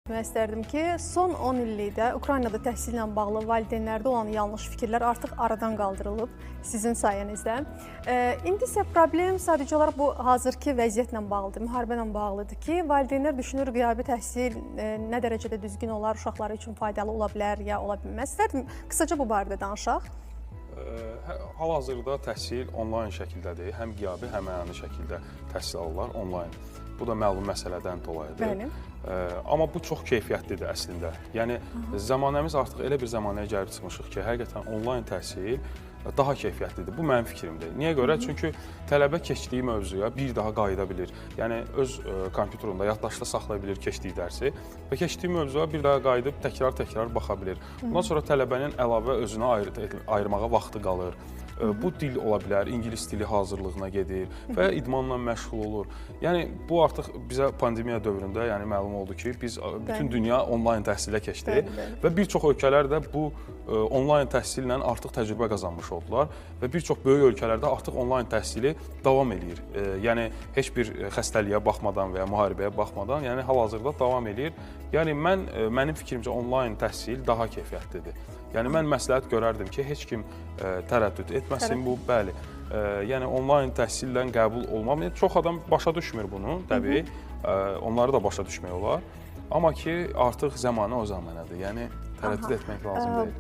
Demək istərdim ki, son 10 illikdə Ukraynada təhsillə bağlı valideynlərdə olan yanlış fikirlər artıq aradan qaldırılıb sizin sayənizdə. İndi isə problem sadəcə olaraq bu hazırki vəziyyətlə bağlıdır, müharibə ilə bağlıdır ki, valideynlər düşünür qiyabi təhsil nə dərəcədə düzgün olar, uşaqları üçün faydalı ola bilər ya ola bilməz. İstərdim qısaca bu barədə danışaq. Hal-hazırda təhsil onlayn şəkildədir. Həm qiyabi, həm əyani şəkildə təhsil alırlar onlayn. Bu da məlum məsələdən dolayıdır. Amma bu çox keyfiyyətlidir əslində. Yəni, zamanəmiz artıq elə bir zamanəyə gəlib çıxmışıq ki, həqiqətən onlayn təhsil daha keyfiyyətlidir. Bu mənim fikrimdir. Niyə görə? Çünki tələbə keçdiyi mövzuya bir daha qayıda bilir. Yəni, öz kompüterində, yaddaşda saxlaya bilir keçdiyi dərsi və keçdiyi mövzuya bir daha qayıdıb təkrar-təkrar baxa bilir. Bundan sonra tələbənin əlavə özünə ayırmağa vaxtı qalır. Bu dil ola bilər, ingilis dili hazırlığına gedir və idmanla məşğul olur. Yəni, bu artıq bizə pandemiya dövründə məlum oldu ki, biz bütün dünya onlayn təhsilə keçdi və bir çox ölkələr də bu onlayn təhsillə artıq təcrübə qazanmış oldular və bir çox böyük ölkələrdə artıq onlayn təhsili davam edir. Yəni, heç bir xəstəliyə baxmadan və ya müharibəyə baxmadan, yəni hal-hazırda davam edir. Yəni, mənim fikrimcə onlayn təhsil daha keyfiyyətlidir. Yəni, mən məsləhət görərdim ki, heç kim tərəddüd etməsin bu, bəli. Yəni, onlayn təhsillə qəbul olmam. Çox adam başa düşmür bunu, təbii. Onları da başa düşmək olar. Amma ki, artıq zamanı o zamanədir. Yəni, tərəddüd etmək lazım deyil.